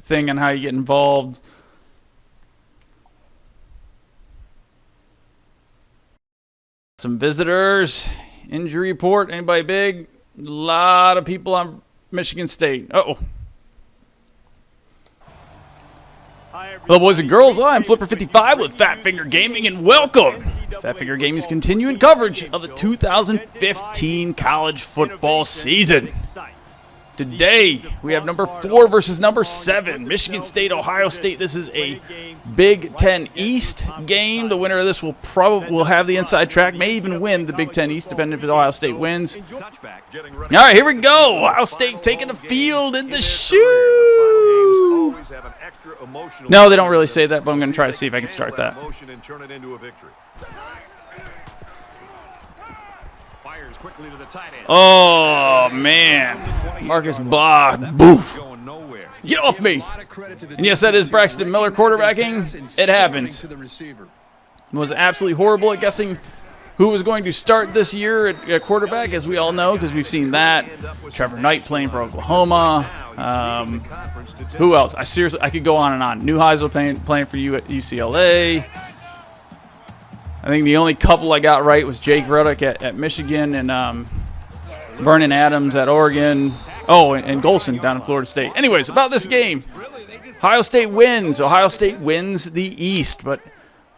thing on how you get involved. Some visitors. Injury report. Anybody big? A lot of people on Michigan State. Uh-oh. Hello, boys and girls. I'm Flipper55 with Fat Finger Gaming, and welcome to Fat Finger Gaming's continuing coverage of the 2015 college football season. Today, we have number 4 versus number 7, Michigan State, Ohio State. This is a Big Ten East game. The winner of this will have the inside track, may even win the Big Ten East, depending if Ohio State wins. All right, here we go. Ohio State taking the field in the shoe. No, they don't really say that, but I'm going to try to see if I can start that. Oh, man. Marcus Baugh. Boof. Get off me. And yes, that is Braxton Miller quarterbacking. It happened. Was absolutely horrible at guessing who was going to start this year at quarterback, as we all know, because we've seen that. Trevor Knight playing for Oklahoma. Who else? I could go on and on. Neuheisel playing for you at UCLA. I think the only couple I got right was Jake Ruddock at Michigan and Vernon Adams at Oregon. Oh, and Golson down in Florida State. Anyways, about this game. Ohio State wins. Ohio State wins the East, but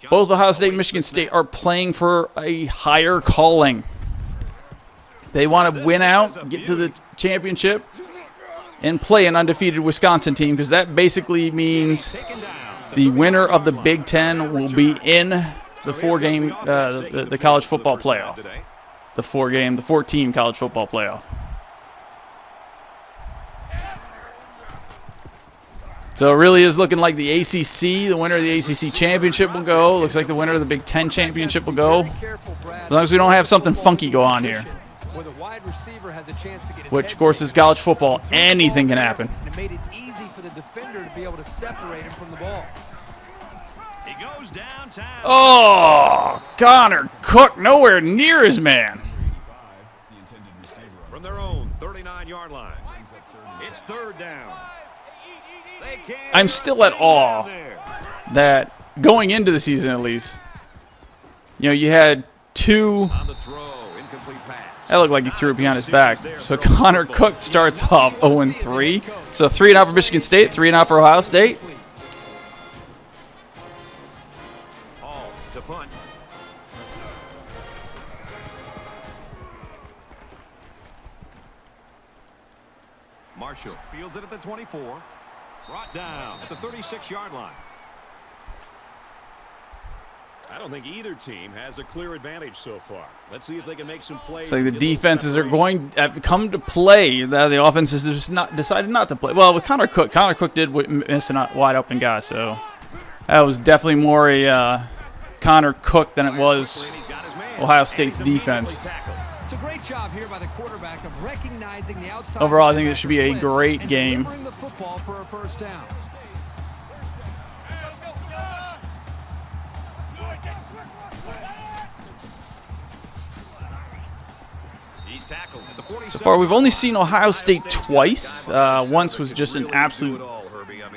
both Ohio State and Michigan State are playing for a higher calling. They want to win out, get to the championship, and play an undefeated Wisconsin team, because that basically means the winner of the Big Ten will be in the 4-game, the college football playoff. The 4-team college football playoff. So it really is looking like the ACC, the winner of the ACC championship will go. Looks like the winner of the Big Ten championship will go. As long as we don't have something funky go on here. Which, of course, is college football. Anything can happen. It made it easy for the defender to be able to separate him from the ball. He goes downtown. Oh, Connor Cook nowhere near his man. From their own 39-yard line. It's 3rd down. I'm still at awe that going into the season, at least, you had 2. That looked like he threw it behind his back. So Connor Cook starts off 0-3. So 3-0 for Michigan State, 3-0 for Ohio State. To punt. Marshall fields it at the 24. Brought down at the 36-yard line. I don't think either team has a clear advantage so far. Let's see if they can make some plays. It's like the defenses are going to come to play. The offenses just decided not to play. Well, with Connor Cook did miss a wide open guy, so that was definitely more a Connor Cook than it was Ohio State's defense. It's a great job here by the quarterback of recognizing the outside. Overall, I think this should be a great game. The football for a first down. He's tackled at the 47. So far, we've only seen Ohio State twice. Once was just an absolute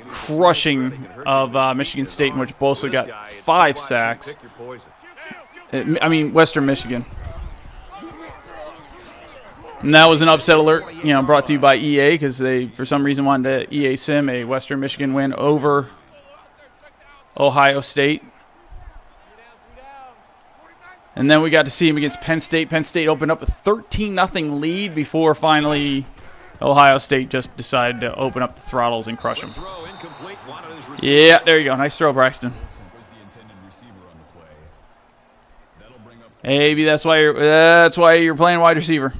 crushing of Michigan State, in which Bosa got 5 sacks. Western Michigan. And that was an upset alert, brought to you by EA, because they, for some reason, wanted to EA sim a Western Michigan win over Ohio State. And then we got to see him against Penn State. Penn State opened up a 13-0 lead before finally Ohio State just decided to open up the throttles and crush them. Yeah, there you go. Nice throw, Braxton. Maybe that's why you're playing wide receiver.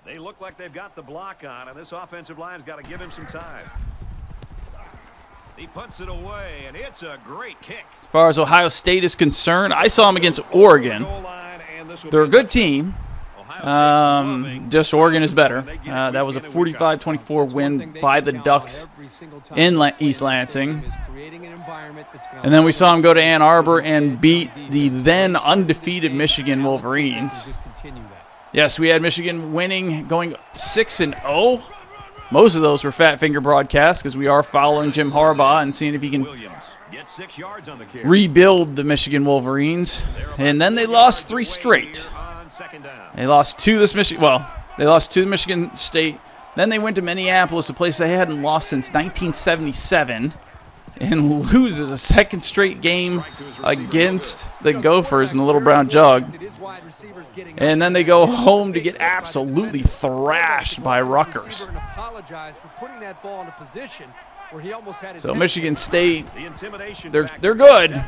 They look like they've got the block on, and this offensive line's got to give him some time. He punts it away, and it's a great kick. As far as Ohio State is concerned, I saw them against Oregon. They're a good team. Just Oregon is better. That was a 45-24 win by the Ducks in East Lansing. And then we saw them go to Ann Arbor and beat the then undefeated Michigan Wolverines. Yes, we had Michigan winning, going 6-0. Most of those were fat finger broadcasts because we are following Jim Harbaugh and seeing if he can Gets 6 yards on the carry. rebuild the Michigan Wolverines. And then they lost 3 straight. On second down. They lost to this they lost to Michigan State. Then they went to Minneapolis, a place they hadn't lost since 1977, and loses a second straight game against the Gophers in the Little Brown Jug. And then they go home to get absolutely thrashed by Rutgers. So Michigan State, they're good.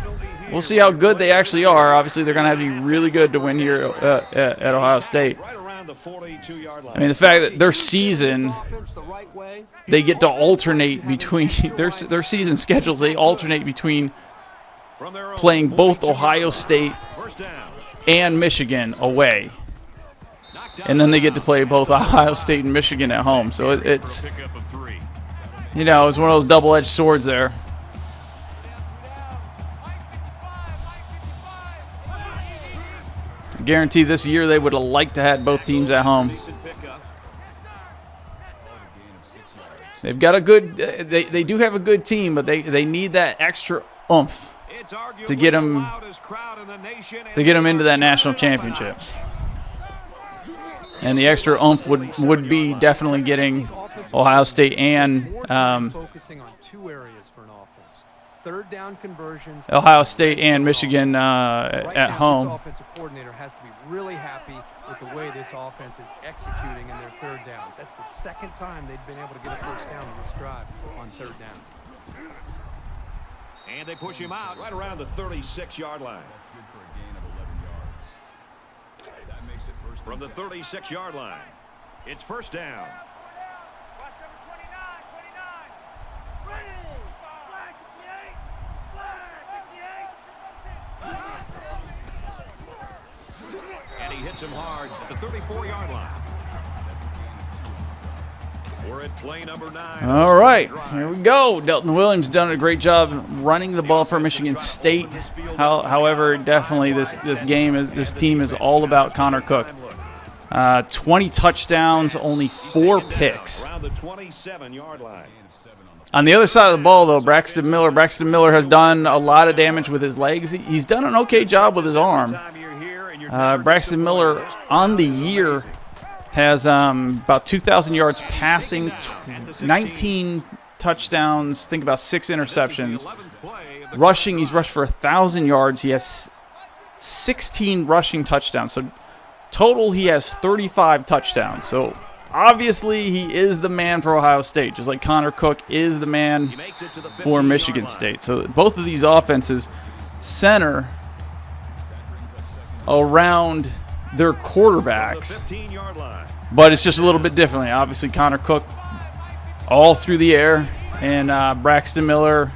We'll see how good they actually are. Obviously, they're going to have to be really good to win here at Ohio State. I mean, the fact that their season, they get to alternate between their season schedules. They alternate between playing both Ohio State and Michigan away, and then they get to play both Ohio State and Michigan at home. So it's, you know, it's one of those double-edged swords there. I guarantee this year they would have liked to have both teams at home. They've got a good, they do have a good team, but they need that extra oomph to get them into that national championship. And the extra oomph would be definitely getting Ohio State and focusing on 2 areas for an offense. Third down conversions. Ohio State and Michigan at home. This offensive coordinator has to be really happy with the way this offense is executing in their third downs. That's the second time they've been able to get a first down in this drive on third down. And they push him out right around the 36-yard line. That's good for a gain of 11 yards. That makes it first From the 36-yard line, it's first down. And he hits him hard at the 34-yard line. We're at play number 9. All right, here we go. Delton Williams done a great job running the ball for Michigan State. However, definitely this team is all about Connor Cook. 20 touchdowns, only 4 picks. Around the 27-yard line. On the other side of the ball, though, Braxton Miller has done a lot of damage with his legs. He's done an okay job with his arm. Braxton Miller on the year has about 2,000 yards passing, 19 touchdowns, think about 6 interceptions. Rushing, he's rushed for 1,000 yards. He has 16 rushing touchdowns. So total, he has 35 touchdowns. So obviously, he is the man for Ohio State, just like Connor Cook is the man for Michigan State. So both of these offenses center around their quarterbacks, but it's just a little bit differently. Obviously, Connor Cook all through the air, and Braxton Miller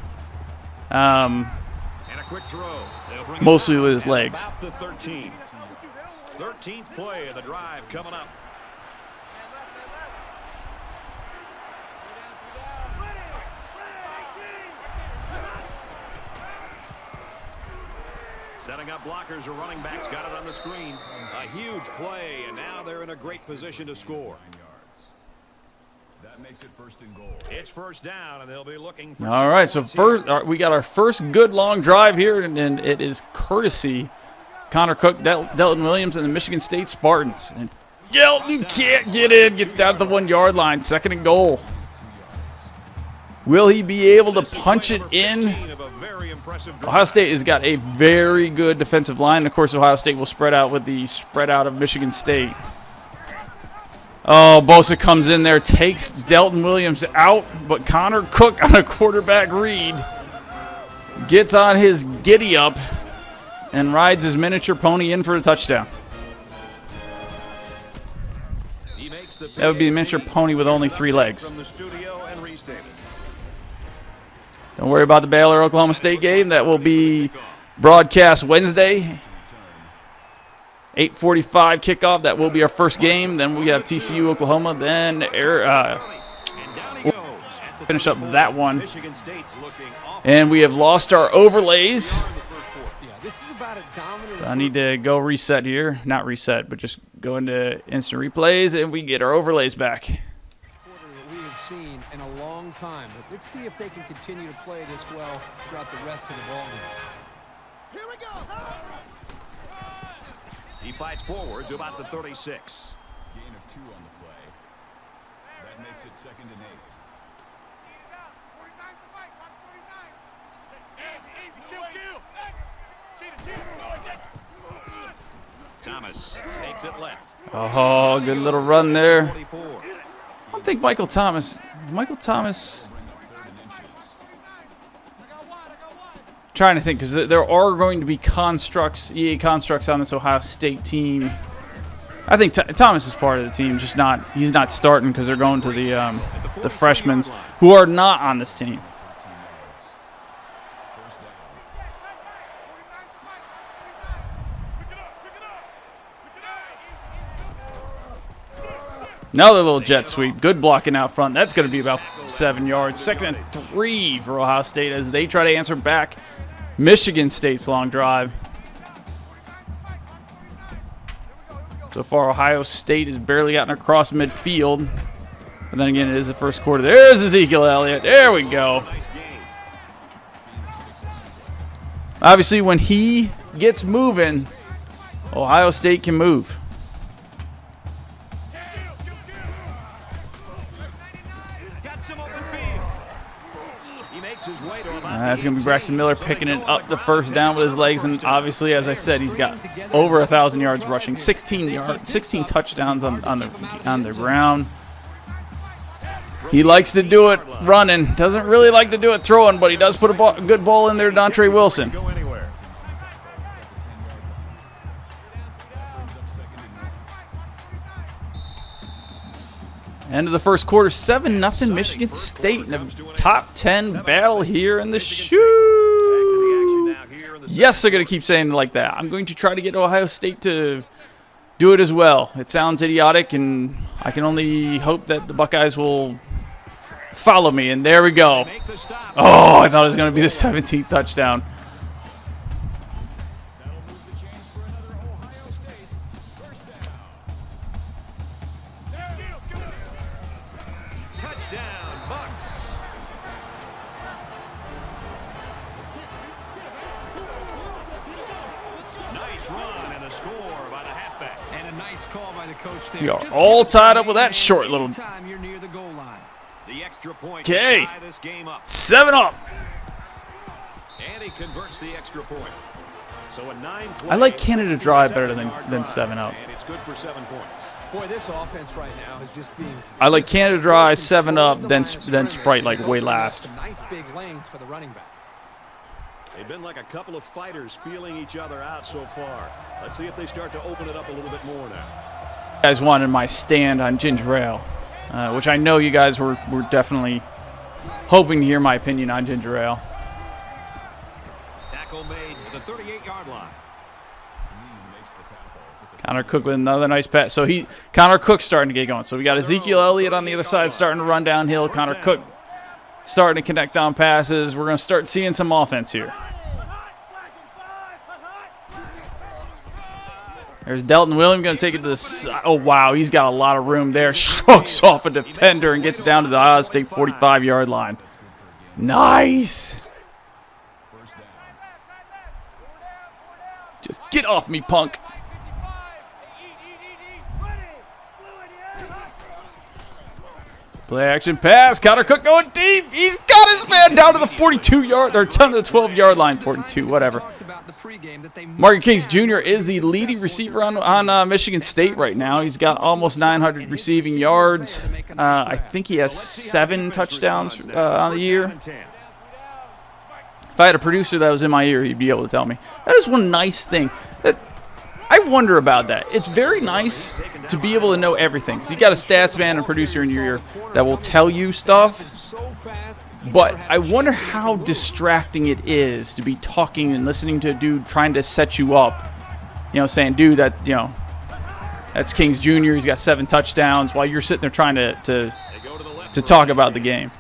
mostly with his legs. 13th play of the drive coming up. Setting up blockers or running backs, got it on the screen. A huge play, and now they're in a great position to score. That makes it first and goal. It's first down, and they'll be looking for. All right, so first we got our first good long drive here, and it is courtesy Connor Cook, Delton Williams, and the Michigan State Spartans. And Delton can't get in, gets down to the 1-yard line, 2nd and goal. Will he be able to punch it in? Ohio State has got a very good defensive line. Of course, Ohio State will spread out with the spread out of Michigan State. Oh, Bosa comes in there, takes Delton Williams out, but Connor Cook on a quarterback read gets on his giddy up and rides his miniature pony in for a touchdown. That would be a miniature pony with only 3 legs. Don't worry about the Baylor-Oklahoma State game. That will be broadcast Wednesday. 8:45 kickoff. That will be our first game. Then we have TCU, Oklahoma. Then we'll finish up that one. And we have lost our overlays. So I need to go reset here. Not reset, but just go into instant replays, and we get our overlays back. in a long time. But let's see if they can continue to play this well throughout the rest of the ball game. Here we go. He fights forward to about the 36. Gain of 2 on the play. That makes it 2nd and 8. Thomas takes it left. Oh, good little run there. 44. I don't think Michael Thomas. Trying to think, because there are going to be constructs, EA constructs on this Ohio State team. I think Thomas is part of the team, just not. He's not starting because they're going to the freshmen who are not on this team. Another little jet sweep. Good blocking out front. That's going to be about 7 yards. 2nd and 3 for Ohio State as they try to answer back Michigan State's long drive. So far, Ohio State has barely gotten across midfield. But then again, it is the first quarter. There's Ezekiel Elliott. There we go. Obviously, when he gets moving, Ohio State can move. That's going to be Braxton Miller picking it up the first down with his legs. And obviously, as I said, he's got over 1,000 yards rushing, 16 touchdowns on the ground. He likes to do it running. Doesn't really like to do it throwing, but he does put a good ball in there to Dontre Wilson. End of the first quarter, 7-0 Michigan State in a top 10 battle here in the shoe. Yes, they're going to keep saying it like that. I'm going to try to get Ohio State to do it as well. It sounds idiotic, and I can only hope that the Buckeyes will follow me. And there we go. Oh, I thought it was going to be the 17th touchdown. We are all tied up with that short little. Okay, 7 up. And he converts the extra point. So a 9-play. I like Canada Dry better than 7 up. And it's good for 7 points. Boy, this offense right now is just being. I like Canada Dry 7 up, then Sprite like way last. Nice big lanes for the running backs. They've been like a couple of fighters feeling each other out so far. Let's see if they start to open it up a little bit more now. You guys wanted my stand on ginger ale, which I know you guys were definitely hoping to hear my opinion on ginger ale. Tackle made to the 38-yard line. Connor Cook with another nice pass. So Connor Cook's starting to get going. So we got Ezekiel Elliott on the other side starting to run downhill. Connor Cook starting to connect on passes. We're going to start seeing some offense here. There's Delton Williams going to take it to the side. Oh, wow. He's got a lot of room there. Shrugs off a defender and gets down to the Ohio State 45-yard line. Nice. Just get off me, punk. Play action pass. Connor Cook going deep. He's got his man down to the 42-yard or down to the 12-yard line. 42, whatever. Martin Kings Jr. is the leading receiver on Michigan State right now. He's got almost 900 receiving yards. I think he has 7 touchdowns on the year. If I had a producer that was in my ear, he'd be able to tell me. That is one nice thing. I wonder about that. It's very nice to be able to know everything. Because you got a stats man and producer in your ear that will tell you stuff. But I wonder how distracting it is to be talking and listening to a dude trying to set you up. You know, saying, dude, that's Kings Jr. He's got 7 touchdowns while you're sitting there trying to talk about the game.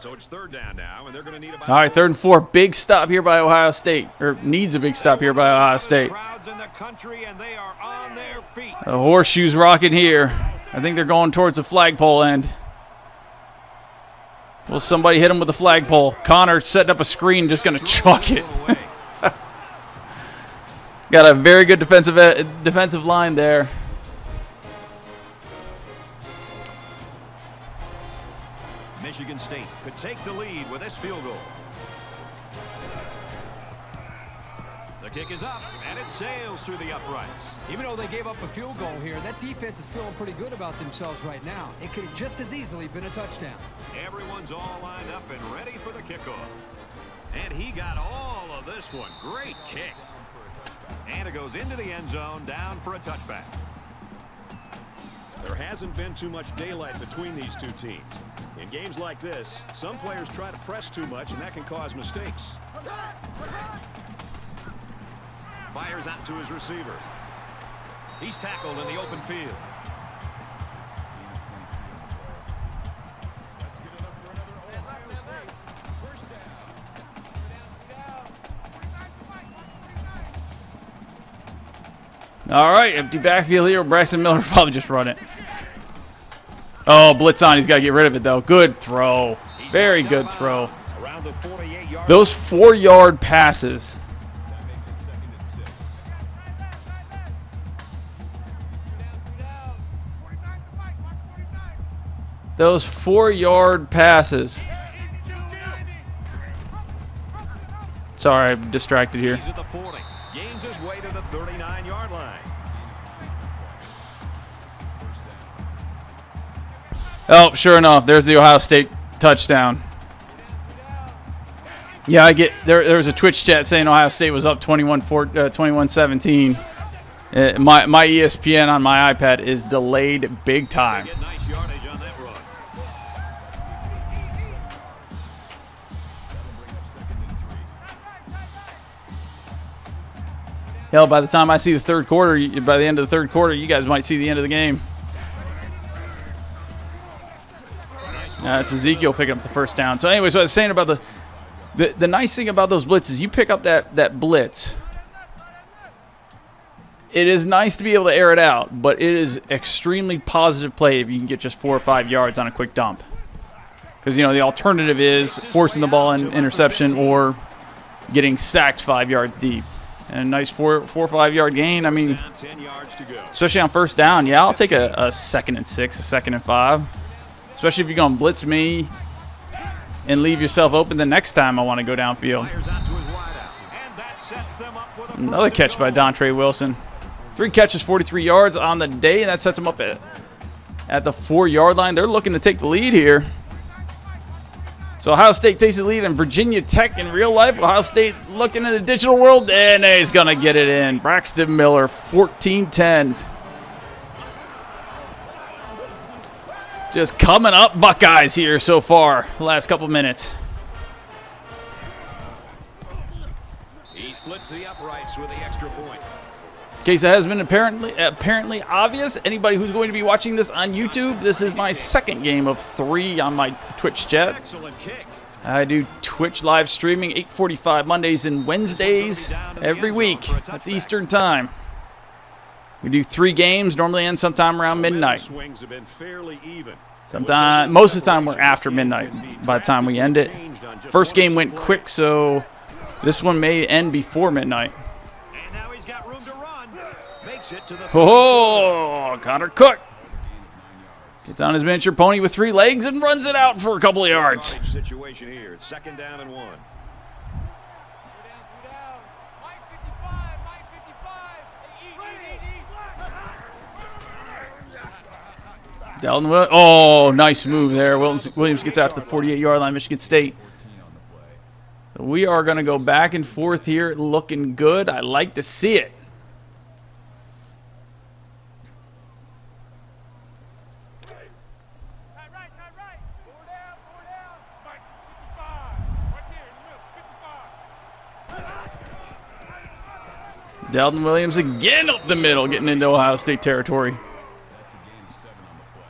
So it's third down now, and they're going to need about. All right, 3rd and 4. Big stop here by Ohio State, or needs a big stop here by Ohio State. Crowds in the country, and they are on their feet. The horseshoe's rocking here. I think they're going towards the flagpole end. Will somebody hit him with the flagpole? Connor setting up a screen, just going to chuck it. Got a very good defensive line there. Michigan State could take the lead with this field goal. The kick is up, and it sails through the uprights. Even though they gave up a field goal here, that defense is feeling pretty good about themselves right now. It could have just as easily been a touchdown. Everyone's all lined up and ready for the kickoff. And he got all of this one. Great kick. And it goes into the end zone, down for a touchback. There hasn't been too much daylight between these two teams. In games like this, some players try to press too much, and that can cause mistakes. Fires out to his receiver. He's tackled in the open field. All right, empty backfield here. Braxton Miller probably just run it. Oh, blitz on. He's got to get rid of it, though. Good throw. Very good throw. Those 4-yard passes. Those 4-yard passes. Sorry, I'm distracted here. He's at the 40. Gains his way to the 39-yard line. Oh, sure enough, there's the Ohio State touchdown. Yeah, I get there was a Twitch chat saying Ohio State was up 21-17. My ESPN on my iPad is delayed big time. Get nice yardage on that run. Hell, by the time I see the third quarter, by the end of the third quarter, you guys might see the end of the game. It's Ezekiel picking up the first down. So anyways, what I was saying about the nice thing about those blitzes, you pick up that blitz. It is nice to be able to air it out, but it is extremely positive play if you can get just 4 or 5 yards on a quick dump. Because, you know, the alternative is forcing the ball in interception or getting sacked 5 yards deep. And a nice 4 or 5 yard gain. I mean, especially on first down, yeah, I'll take a 2nd and 6, a 2nd and 5. Especially if you're going to blitz me and leave yourself open the next time I want to go downfield. Another catch by Dontre Wilson. 3 catches, 43 yards on the day, and that sets him up at the 4-yard line. They're looking to take the lead here. So Ohio State takes the lead in Virginia Tech in real life. Ohio State looking in the digital world, and he's going to get it in. Braxton Miller, 14-10. Just coming up Buckeyes here so far, the last couple minutes. He splits the uprights with the extra point. In case it has been apparently obvious, anybody who's going to be watching this on YouTube, this is my 2nd game of 3 on my Twitch chat. Excellent kick. I do Twitch live streaming 8:45 Mondays and Wednesdays every week. That's Eastern time. We do 3 games, normally end sometime around midnight. Swings have been fairly even. Most of the time we're after midnight by the time we end it. First game went quick, so this one may end before midnight. And now he's got room to run. Makes it to the Oh, Connor Cook gets on his miniature pony with 3 legs and runs it out for a couple of yards. Situation here. It's 2nd down and 1. Delton Williams. Oh, nice move there. Williams gets out to the 48-yard line, Michigan State. So we are going to go back and forth here, looking good. I like to see it. Delton Williams again up the middle, getting into Ohio State territory. That's a gain of 7 on the play.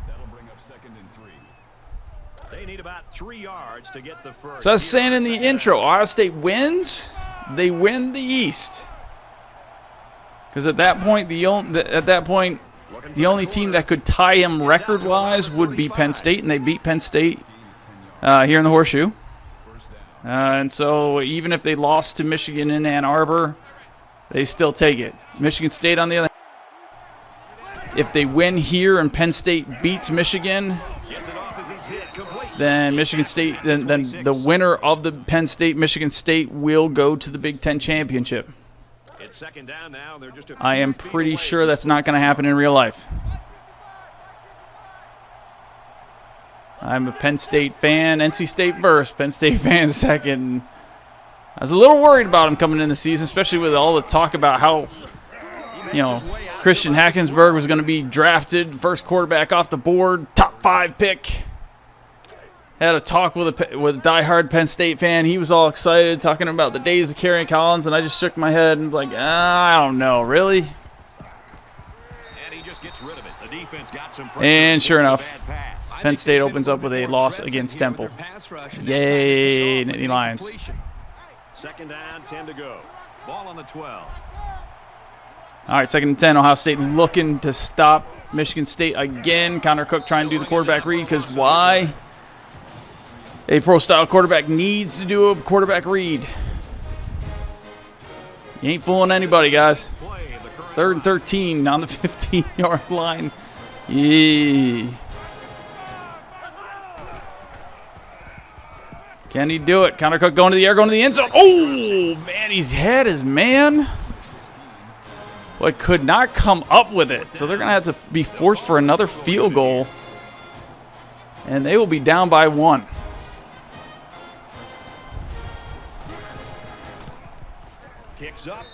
That'll bring up 2nd and 3. They need about 3 yards to get the first. So I was saying in the intro, Ohio State wins, they win the East. Because at that point, the only team that could tie him record-wise would be Penn State, and they beat Penn State here in the Horseshoe. And so even if they lost to Michigan in Ann Arbor, they still take it. Michigan State, on the other hand, if they win here and Penn State beats Michigan, then Michigan State, then the winner of the Penn State-Michigan State will go to the Big Ten Championship. It's second down now. They're just I am pretty sure that's not going to happen in real life. I'm a Penn State fan. NC State first, Penn State fan second. I was a little worried about him coming in the season, especially with all the talk about how, Christian Hackensberg was going to be drafted, first quarterback off the board, top 5 pick. Had a talk with a diehard Penn State fan. He was all excited, talking about the days of Kerryon Collins, and I just shook my head and was like, I don't know, really? And he just gets rid of it. The defense got some pressure. And sure enough, Penn State opens up with a loss against Temple. Yay, Nittany Lions. Second down, 10 to go. Ball on the 12. All right, second and 10. Ohio State looking to stop Michigan State again. Connor Cook trying to do the quarterback read, because why? A pro-style quarterback needs to do a quarterback read. You ain't fooling anybody, guys. 3rd and 13 on the 15-yard line. Yeah. Can he do it? Connor Cook going to the air, going to the end zone. Oh, man, he's had his man. But could not come up with it. So they're going to have to be forced for another field goal. And they will be down by 1. Kicks up,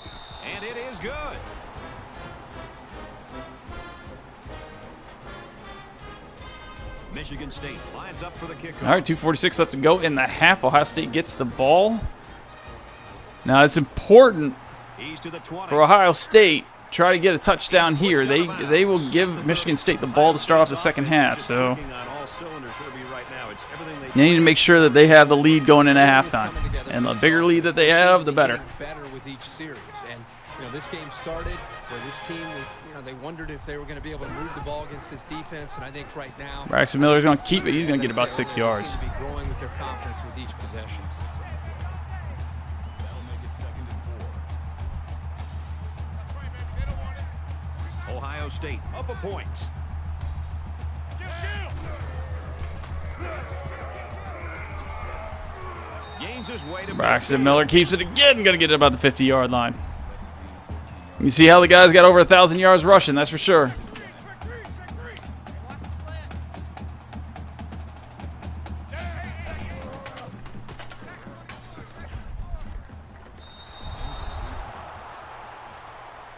and it is good. Michigan State lines up for the kickoff. All right, 2:46 left to go in the half. Ohio State gets the ball. Now it's important for Ohio State to try to get a touchdown here. They will give Michigan State the ball to start off the second half. So they need to make sure that they have the lead going into halftime. And the bigger lead that they have, the better. Each series, and this game started where this team was, they wondered if they were going to be able to move the ball against this defense, and I think right now Braxton Miller's going to keep it. He's going to get about 6 yards. Seem to be growing with their confidence with each possession. That'll make it 2nd and 4. Ohio State up a point. Gains his way to Braxton Miller keeps it again. Going to get it about the 50-yard line. You see how the guys got over 1,000 yards rushing, that's for sure.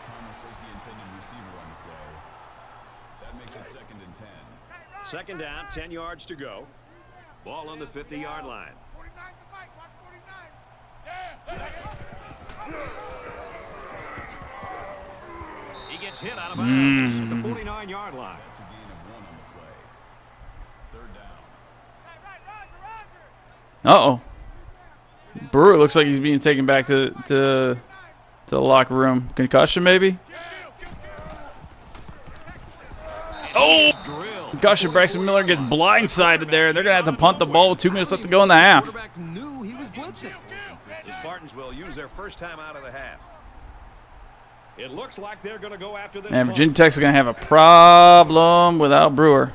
Thomas is the intended receiver on the play. That makes it 2nd and 10. Second down, 10 yards to go. Ball on the 50-yard line. He gets hit out of bounds at the 49-yard line. That's a gain of 1 on the play. 3rd down. Uh-oh. Brewer looks like he's being taken back to the locker room. Concussion, maybe? Oh! Concussion. Braxton Miller gets blindsided there. They're going to have to punt the ball with 2 minutes left to go in the half. Quarterback knew he was blitzing. The Spartans will use their first time out of the half. It looks like they're going to go after this. And Virginia Tech's going to have a problem without Brewer.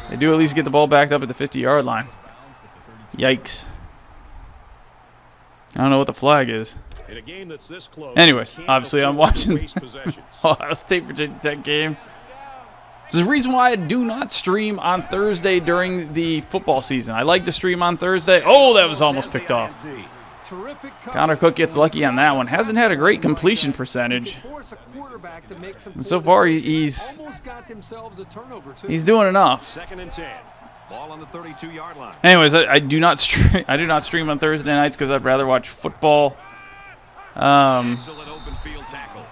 They do at least get the ball backed up at the 50-yard line. Yikes. I don't know what the flag is. In a game that's this close, Anyways, obviously I'm watching possessions. Ohio State Virginia Tech game. This is the reason why I do not stream on Thursday during the football season. I like to stream on Thursday. Oh, that was almost picked off. Connor Cook gets lucky on that one. Hasn't had a great completion percentage. But so far, he's doing enough. 2nd and 10. Ball on the 32-yard line. Anyways, I do not stream. I do not stream on Thursday nights because I'd rather watch football. Excellent open field tackle.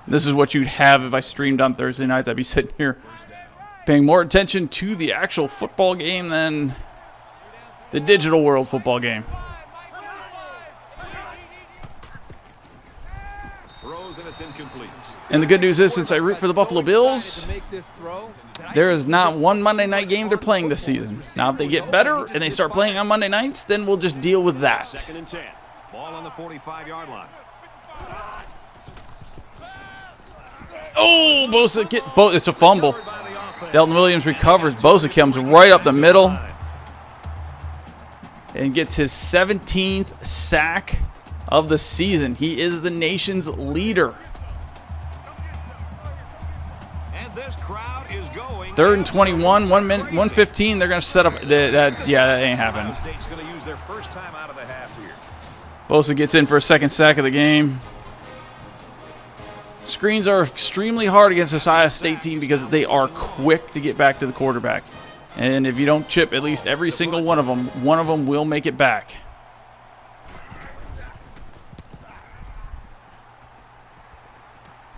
This is what you'd have if I streamed on Thursday nights. I'd be sitting here paying more attention to the actual football game than the digital world football game. Throws and it's incomplete. And the good news is, since I root for the Buffalo Bills, there is not one Monday night game they're playing this season. Now, if they get better and they start playing on Monday nights, then we'll just deal with that. 2nd and 10. Ball on the 45-yard line. Oh, Bosa, it's a fumble. Delton Williams recovers. Bosa comes right up the middle and gets his 17th sack of the season. He is the nation's leader. And this crowd is going. 3rd and 21, 1:15. They're going to set up that. Yeah, that ain't happening. Ohio State's going to use their first time out of the half here. Bosa gets in for a 2nd sack of the game. Screens are extremely hard against this Ohio State team because they are quick to get back to the quarterback. And if you don't chip at least every single one of them will make it back.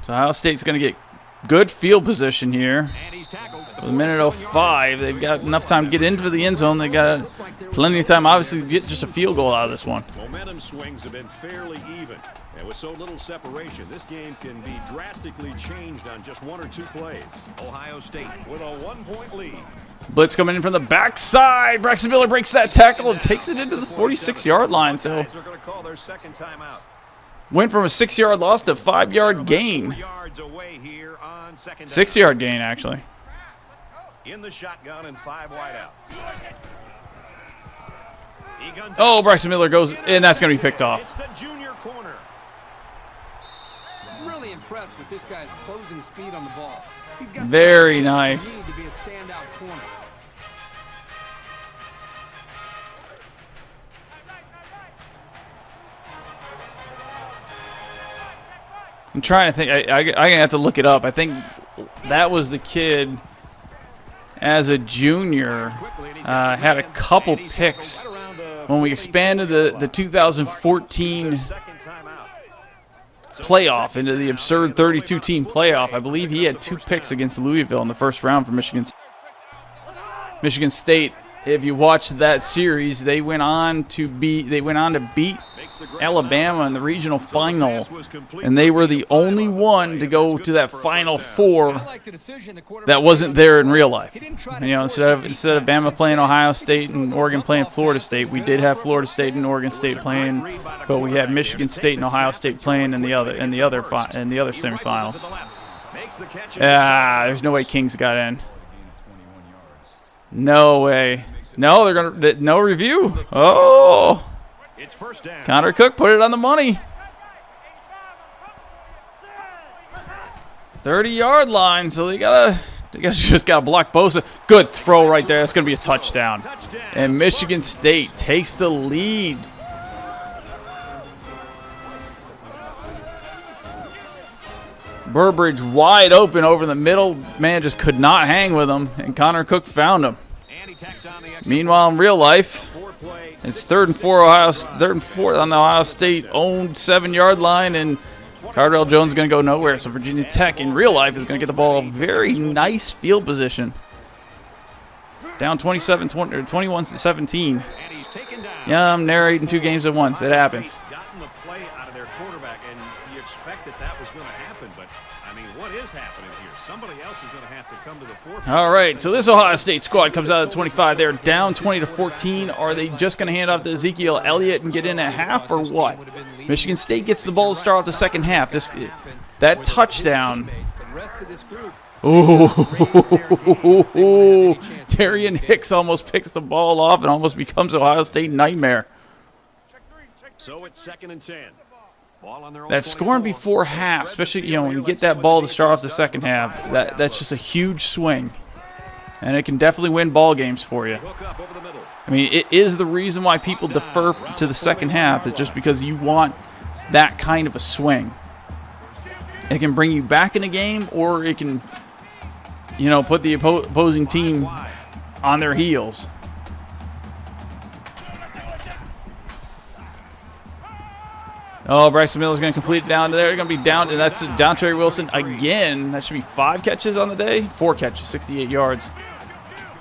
So Ohio State's going to get good field position here. With a minute 05, they've got enough time to get into the end zone. They got plenty of time, obviously, to get just a field goal out of this one. Momentum swings have been fairly even. And with so little separation, this game can be drastically changed on just 1 or 2 plays. Ohio State with a 1-point lead. Blitz coming in from the backside. Braxton Miller breaks that tackle and takes it into the 46-yard line. So They're going to call their 2nd timeout. went from a 6-yard loss to a 5-yard gain. 4 yards away here on 2nd down. 6-yard gain, actually. In the shotgun and 5 wideouts. He guns Oh, Braxton Miller goes, and that's going to be picked off. It's the junior corner. Really impressed with this guy's closing speed on the ball. He's got Very nice. to be a standout corner. I'm trying to think. I'm going to have to look it up. I think that was the kid as a junior. Had a couple picks when we expanded the 2014 playoff into the absurd 32-team playoff. I believe he had 2 picks against Louisville in the first round for Michigan State. If you watch that series, they went on to beat Alabama in the regional final, and they were the only one to go to that Final Four that wasn't there in real life. And, you know, instead of Bama playing Ohio State and Oregon playing Florida State, we did have Florida State and Oregon State playing, but we had Michigan State and Ohio State playing in the other semifinals. There's no way Kings got in. No way. No, they're gonna no review. Oh. It's first down. Connor Cook put it on the money. 30-yard line, so they just gotta block Bosa. Good throw right there. That's gonna be a touchdown. And Michigan State takes the lead. Burbridge wide open over the middle. Man just could not hang with him, and Connor Cook found him. Meanwhile, in real life, it's 3rd and 4 on the Ohio State owned 7-yard line, and Cardell Jones is going to go nowhere. So Virginia Tech in real life is going to get the ball a very nice field position. Down 21-17. Yeah, I'm narrating 2 games at once. It happens. Gotten the play out of their quarterback, and you expect that was going to happen, but I mean, what is happening here? Somebody else is going to have to come to the forefront. All right, so this Ohio State squad comes out of the 25. They're down 20-14. Are they just going to hand off to Ezekiel Elliott and get in at half, or what? Michigan State gets the ball to start off the second half. That touchdown. Oh, Darian Hicks almost picks the ball off and almost becomes Ohio State nightmare. So it's 2nd and 10. That scoring before half, especially when you get that ball to start off the second half, that's just a huge swing, and it can definitely win ball games for you. I mean, it is the reason why people defer to the second half, is just because you want that kind of a swing. It can bring you back in a game, or it can, put the opposing team on their heels. Oh, Braxton Miller's going to complete it down to there. They're going to be down, and that's Dontre Wilson again. That should be 5 catches on the day. 4 catches, 68 yards.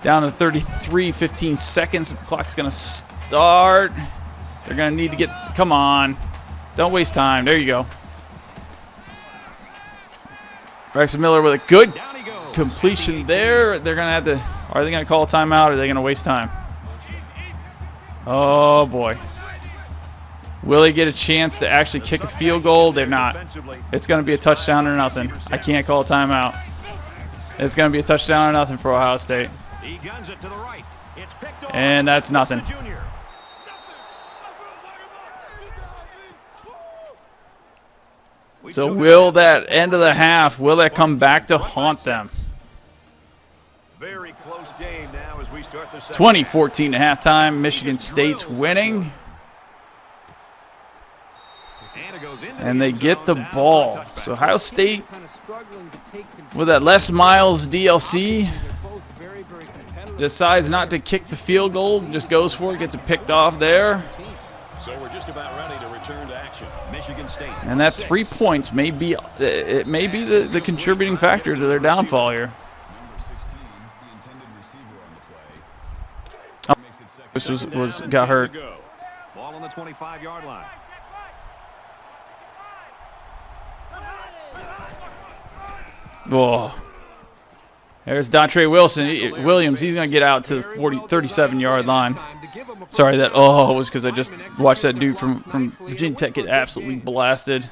Down to 33, 15 seconds. The clock's going to start. They're going to need to get, come on. Don't waste time. There you go. Braxton Miller with a good completion there. They're going to have to, are they going to call a timeout or are they going to waste time? Oh, boy. Will he get a chance to actually kick a field goal? They're not. It's going to be a touchdown or nothing. I can't call a timeout. It's going to be a touchdown or nothing for Ohio State. And that's nothing. So will that end of the half, will that come back to haunt them? Very close game now as we start the 20-14 at halftime. Michigan State's winning. And they get the ball. So Ohio State, with that Les Miles DLC, decides not to kick the field goal, just goes for it, gets it picked off there. So we're just about ready to return to action. Michigan State. And that 3 points may be the contributing factor to their downfall here. Oh, this got hurt. Ball on the 25-yard line. Oh. There's Dontre Williams. He's going to get out to the 37-yard line. Sorry, that was because I just watched that dude from Virginia Tech get absolutely blasted.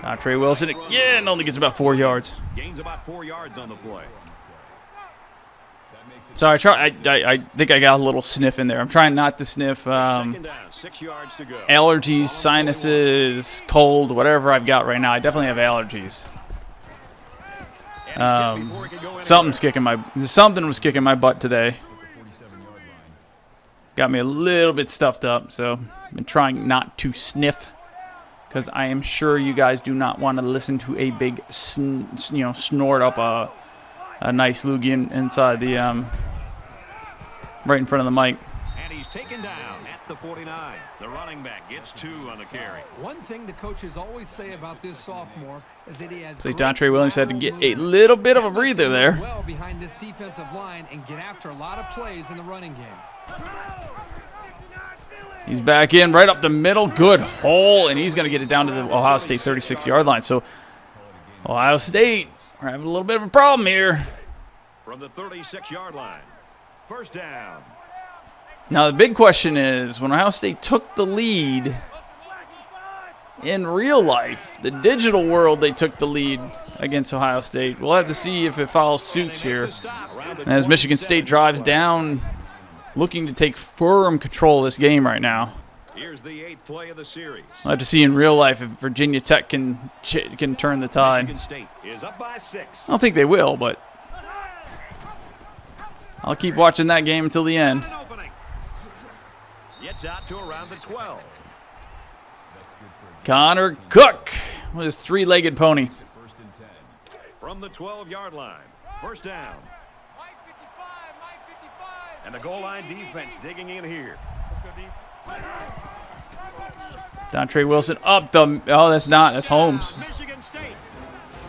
Dontre Wilson again only gets about 4 yards. Gains about 4 yards on the play. Sorry, I think I got a little sniff in there. I'm trying not to sniff Second down, 6 yards to go. allergies, sinuses, cold, whatever I've got right now. I definitely have allergies. Something was kicking my butt today. Got me a little bit stuffed up, so I've been trying not to sniff because I am sure you guys do not want to listen to a big, snort up a nice loogie inside the right in front of the mic. And he's taken down at the 49. The running back gets 2 on the carry. One thing the coaches always say about this sophomore is that he has So Dontre Williams had to get a little bit of a breather there. Well behind this defensive line and get after a lot of plays in the running game. He's back in right up the middle. Good hole, and he's going to get it down to the Ohio State 36-yard line. So Ohio State, we're having a little bit of a problem here. From the 36-yard line. First down. Now, the big question is, when Ohio State took the lead in real life, the digital world, they took the lead against Ohio State. We'll have to see if it follows suits here. And as Michigan State drives down, looking to take firm control of this game right now. Here's the 8th play of the series. We'll have to see in real life if Virginia Tech can turn the tide. Michigan State is up by 6. I don't think they will, but I'll keep watching that game until the end. Gets out to around the 12. Connor Cook with his 3-legged pony. From the 12-yard line. First down. And the goal line defense digging in here. Let's go deep. Dontre Wilson up the, that's Holmes. Michigan State.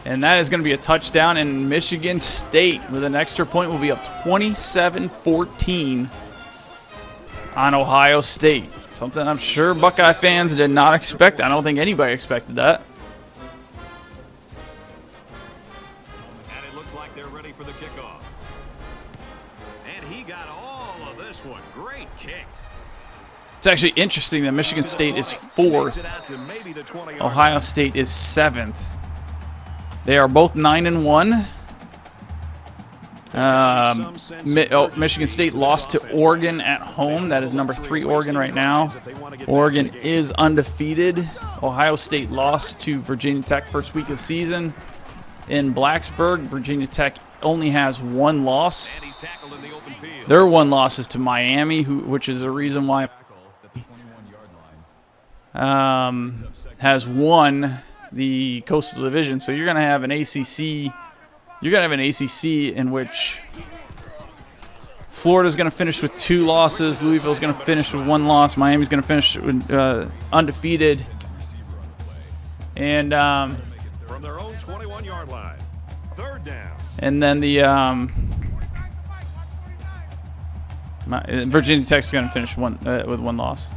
And that is going to be a touchdown, and Michigan State with an extra point will be up 27-14 on Ohio State. Something I'm sure Buckeye fans did not expect. I don't think anybody expected that. And it looks like they're ready for the kickoff. And he got all of this one. Great kick. It's actually interesting that Michigan State is 4th. Ohio State is 7th. They are both 9-1. Michigan State lost to Oregon at home. That is number 3 Oregon right now. Oregon is undefeated. Ohio State lost to Virginia Tech first week of the season in Blacksburg. Virginia Tech only has 1 loss. Their 1 loss is to Miami, which is the reason why has won the Coastal Division. So you're going to have an ACC. You're going to have an ACC in which Florida's going to finish with 2 losses. Louisville's going to finish with 1 loss. Miami's going to finish with, undefeated. And From their own 21-yard line. 3rd down. and then the Virginia Tech's going to finish with 1 loss.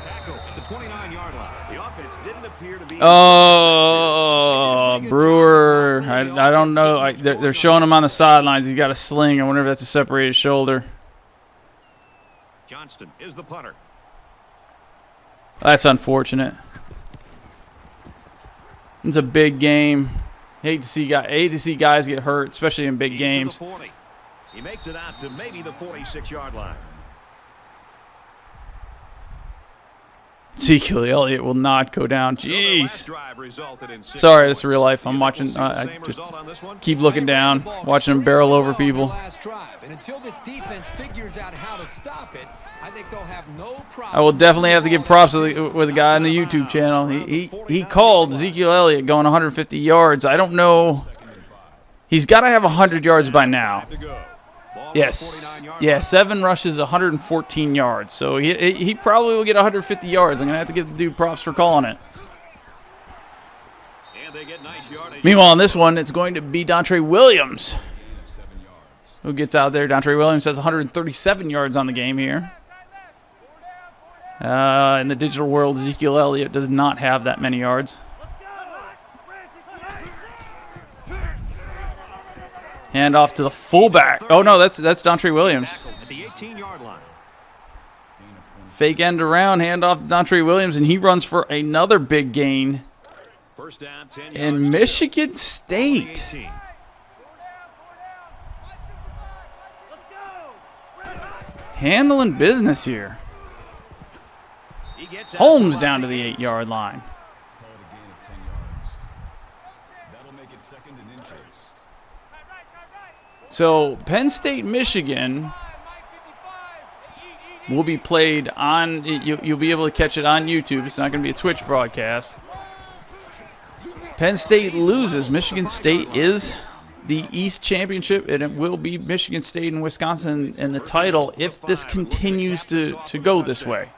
Tackle at the 29-yard line. The offense didn't appear to be. Oh, Brewer. I don't know. They're showing him on the sidelines. He's got a sling. I wonder if that's a separated shoulder. Johnston is the punter. That's unfortunate. It's a big game. Hate to see guys get hurt, especially in big games. To the 40. He makes it out to maybe the 46-yard line. Ezekiel Elliott will not go down. So their last Jeez. drive resulted in 6 Sorry, this is points. real life. I'm You think watching. we'll see the I same just result on this one? keep looking down, watching them barrel over people. Last drive. And until this defense figures out how to stop it, I think they'll have no problem. I will definitely have to give props to the guy on the YouTube channel. He called Ezekiel Elliott going 150 yards. I don't know. He's got to have 100 yards by now. To go. Ball on Yes. the 49-yard Yeah, line. 7 rushes, 114 yards. So he probably will get 150 yards. I'm going to have to give the dude props for calling it. And they get nice yardage. Meanwhile, in this one, it's going to be Dontre Williams who gets out there. Dontre Williams has 137 yards on the game here. In the digital world, Ezekiel Elliott does not have that many yards. Hand off to the fullback. Oh, no, that's Dontre Williams. Tackle at the 18-yard line. Fake end around, hand off to Dontre Williams, and he runs for another big gain 1st down, 10 yards. in Michigan State. 18. Handling business here. He gets out Holmes to down to line the 8-yard line. Call it a gain of 10 yards. That'll make it 2nd and inches. So Penn State, Michigan will be played on. You'll be able to catch it on YouTube. It's not going to be a Twitch broadcast. Penn State loses. Michigan State is the East Championship, and it will be Michigan State and Wisconsin in the title if this continues to go this way.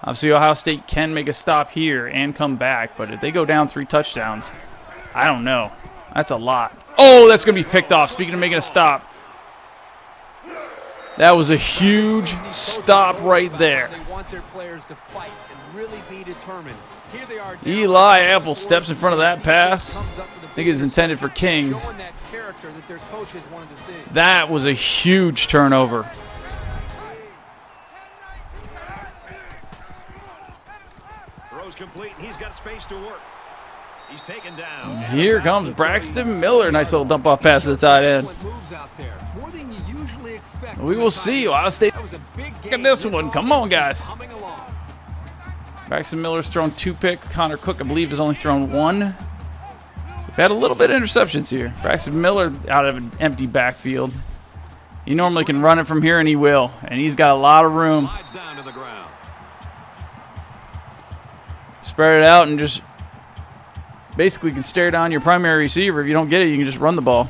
Obviously, Ohio State can make a stop here and come back, but if they go down 3 touchdowns, I don't know. That's a lot. Oh, that's going to be picked off. Speaking of making a stop, that was a huge stop right there. They want their players to fight and really be determined. Here they are. Eli Apple steps in front of that pass. I think it was intended for Kings. Showing that character that their coaches wanted to see. That was a huge turnover. Throws complete. He's got space to work. He's taken down. Here comes Braxton Miller. Nice little dump off pass to the tight end. Excellent moves out there. More than you usually expect. We will see. Ohio State. That was a big Look game. at this one. Come on, guys. Humming along. Braxton Miller's thrown 2 picks. Connor Cook, I believe, has only thrown 1. So we've had a little bit of interceptions here. Braxton Miller out of an empty backfield. He normally can run it from here, and he will. And he's got a lot of room. Slides down to the ground. Spread it out and just basically can stare down your primary receiver. If you don't get it, you can just run the ball.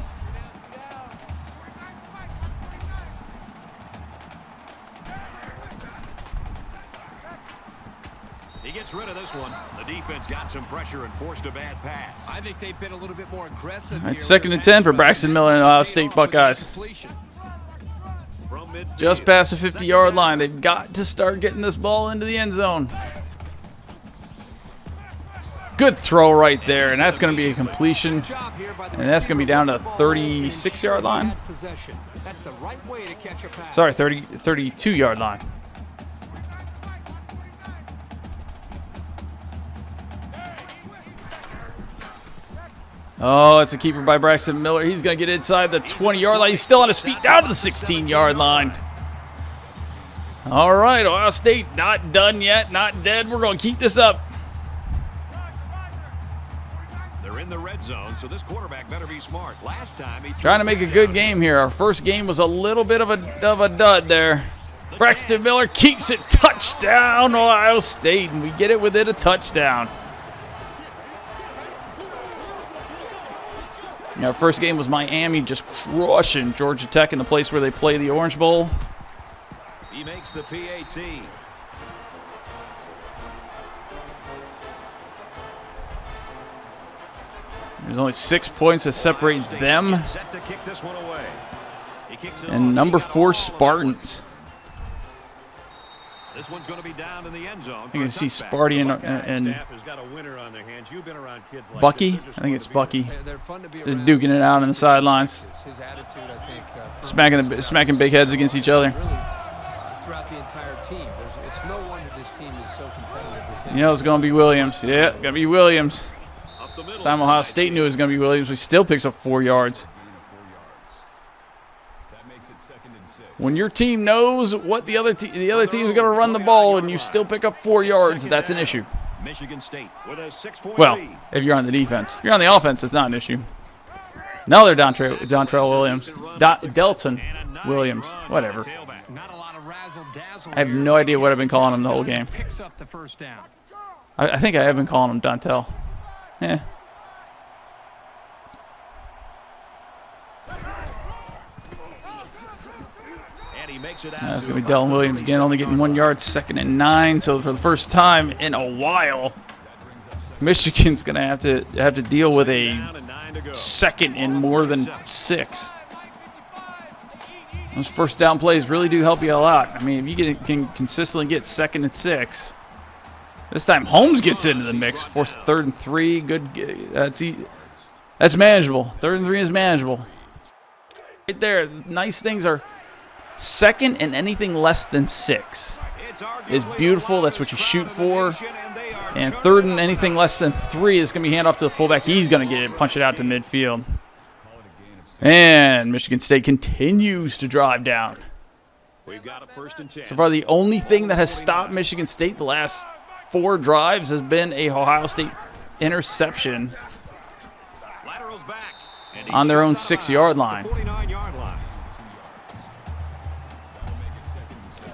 He gets rid of this one. The defense got some pressure and forced a bad pass. I think they've been a little bit more aggressive. It's 2nd and 10 for Braxton Miller and the Ohio State Buckeyes. From midfield. Just past the 50-yard line. They've got to start getting this ball into the end zone. Good throw right there, and that's going to be a completion. And that's going to be down to the 36-yard line. That's the right way to catch a pass. Sorry, 32-yard line. Oh, it's a keeper by Braxton Miller. He's going to get inside the 20-yard line. He's still on his feet down to the 16-yard line. All right, Ohio State not done yet, not dead. We're going to keep this up. They're in the red zone, so this quarterback better be smart. Last time he Trying to make a good game here. Our first game was a little bit of a dud there. Braxton Miller keeps it. Touchdown, Ohio State, and we get it within a touchdown. Our first game was Miami just crushing Georgia Tech in the place where they play the Orange Bowl. He makes the PAT. There's only 6 points that separate them Set to kick this one away. He kicks it and off. number He got 4 all Spartans. This one's going to be down in the end zone. You can see Touchback. Sparty and Staff has got a winner on their hands. You've been around kids like Bucky. this. They're just I think fun it's to be Bucky. around. They're fun to be Just around. duking it out on the sidelines. His attitude, I think, Smacking big heads against each other. Really, throughout the entire team. It's no wonder this team is so competitive. Within You know it's going to be Williams. Yeah, going to be Williams. Up the middle. This time Ohio State knew it was going to be Williams. We still picks up 4 yards. That makes it 2nd and 6. When your team knows what the other team's going to run the ball and you still pick up 4 yards, that's an issue. Michigan State with a 6-point Well, lead. if you're on the defense. If you're on the offense, it's not an issue. No, they're Dontrell Williams. Delton Williams. Whatever. Not a lot of razzle-dazzle. I have no idea what I've been calling him the whole game. Picks up the first down. I think I have been calling him Dontel. Yeah. And he makes it out That's to going to be about Delton Williams again, only getting 1 yard, 2nd and 9. So for the first time in a while, Michigan's going to have to deal with a down and 9 to go. 2nd and more than 6. Those first down plays really do help you a lot. I mean, if you can consistently get 2nd and 6. This time Holmes gets into the mix. Force 3rd and 3. Good. That's manageable. 3rd and 3 is manageable. Right there. Nice things are 2nd and anything less than 6 is beautiful. That's what you shoot for. And 3rd and anything less than 3 is going to be handoff to the fullback. He's going to get it, punch it out to midfield. And Michigan State continues to drive down. We've got a 1st and 10. So far, the only thing that has stopped Michigan State the last 4 drives has been a Ohio State interception Laterals back. And he's on their own shut 6-yard out line. at the 49-yard line. That'll make it 2nd and 7.